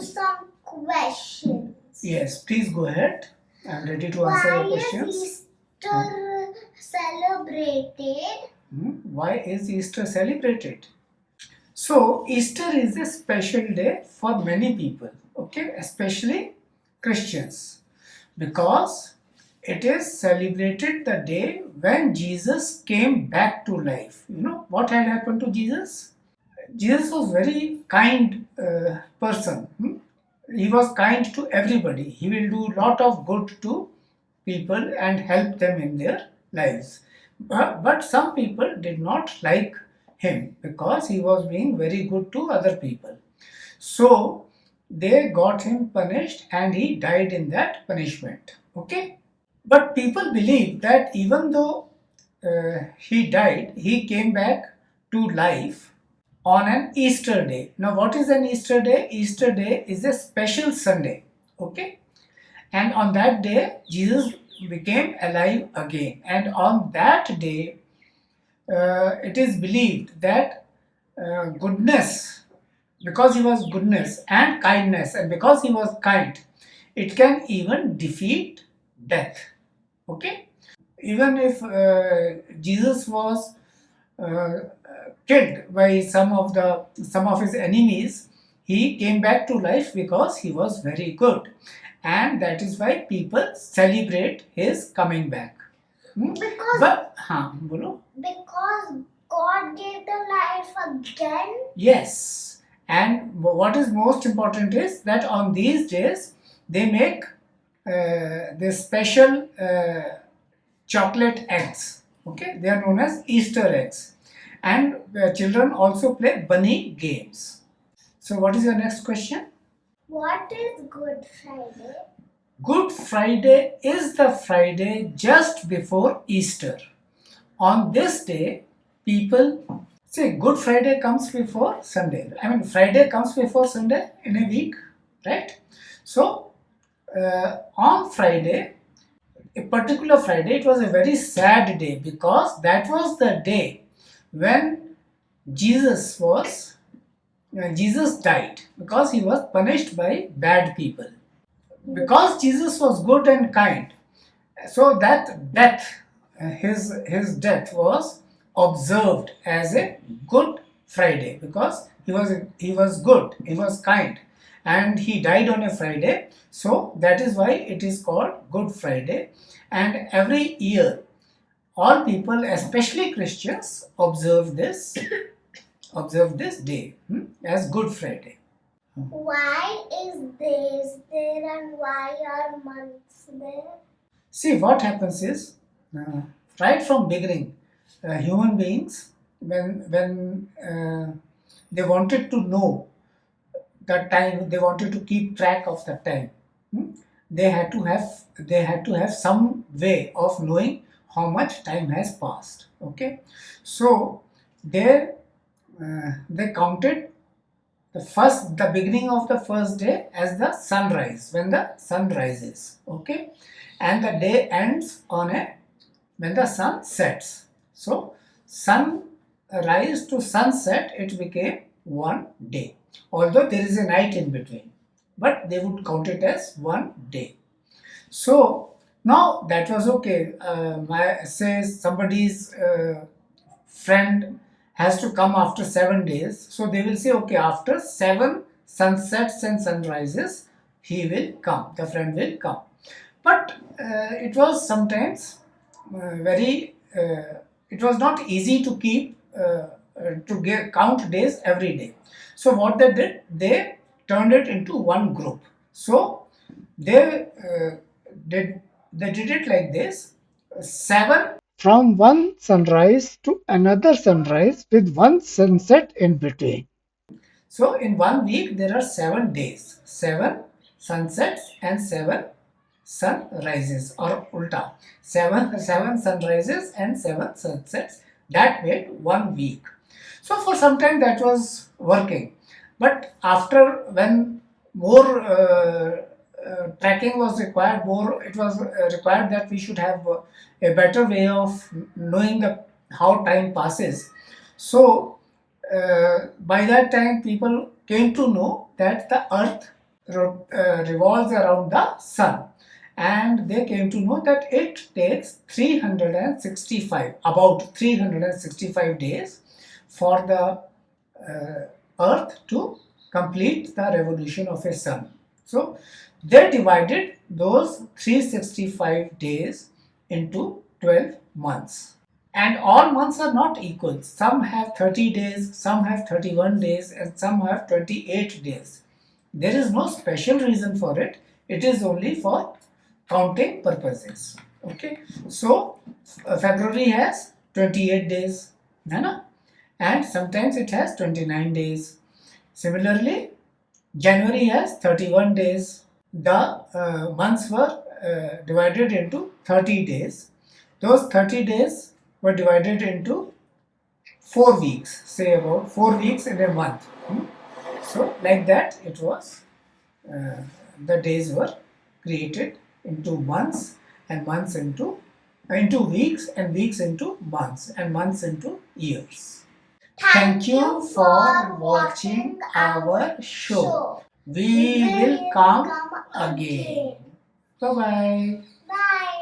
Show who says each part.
Speaker 1: some questions.
Speaker 2: Yes, please go ahead. I'm ready to answer your
Speaker 1: Why
Speaker 2: questions.
Speaker 1: is Easter celebrated?
Speaker 2: Why is Easter celebrated? So, Easter is a special day for many people, okay, especially Christians, because it is celebrated the day when Jesus came back to life. You know what had happened to Jesus? Jesus was very kind person. He was kind to everybody. He will do lot of good to people and help them in their lives. But some people did not like him because he was being very good to other people. So they got him punished and he died in that punishment. Okay? But people believe that even though he died, he came back to life on an Easter day. Now, what is an Easter day? Easter day is a special Sunday. Okay? And on that day, Jesus became alive again. And on that day, it is believed that goodness, because he was goodness and kindness, and because he was kind, it can even defeat death. Okay? Even if Jesus was uh, killed by some of his enemies, he came back to life because he was very good, and that is why people celebrate his coming back. Bolo?
Speaker 1: Because God gave the life again.
Speaker 2: Yes, and what is most important is that on these days they make this special chocolate eggs. Okay, they are known as Easter eggs, and children also play bunny games. So, what is your next question?
Speaker 1: What is Good Friday?
Speaker 2: Good Friday is the Friday just before Easter. On this day, people say Good Friday comes before Sunday. I mean, Friday comes before Sunday in a week, right? So, on Friday, a particular Friday, it was a very sad day because that was the day when Jesus died because he was punished by bad people. Because Jesus was good and kind, so that his death was observed as a Good Friday because he was good, he was kind, and he died on a Friday. So that is why it is called Good Friday, and every year all people, especially Christians, observe this day as Good Friday.
Speaker 1: Why is days there and why are months there?
Speaker 2: See, what happens is, right from beginning, human beings, when they wanted to know the time, they wanted to keep track of the time. hmm, they had to have some way of knowing how much time has passed. Okay, so they they counted the beginning of the first day as the sunrise, when the sun rises. Okay, and the day ends on a when the sun sets. So sunrise to sunset, it became one day, although there is a night in between, but they would count it as one day. So now that was okay. Say somebody's friend has to come after 7 days, so they will say, okay, after 7 sunsets and sunrises, he will come. The friend will come. But it was sometimes very. It was not easy to keep count days every day. So what they did, they turned it into one group. So they did it like this: seven from one sunrise to another sunrise with one sunset in between. So in one week there are 7 days, 7 sunsets and 7 sunrises, or ulta, seven sunrises and 7 sunsets. That made one week. So for some time that was working, but after, when more tracking was required, more it was required that we should have a better way of knowing how time passes. So by that time people came to know that the earth revolves around the sun, and they came to know that it takes 365, about 365 days for the earth to complete the revolution of a sun. So they divided those 365 days into 12 months. And all months are not equal. Some have 30 days, some have 31 days, and some have 28 days. There is no special reason for it. It is only for counting purposes. Okay. So February has 28 days, है ना? And sometimes it has 29 days. Similarly, January has 31 days. The months were divided into 30 days. Those 30 days were divided into 4 weeks, say about 4 weeks in a month. So, like that, it was, the days were created into months, and months into weeks, and weeks into months, and months into years. Thank you for watching our show. We will come again. Bye bye.
Speaker 1: Bye.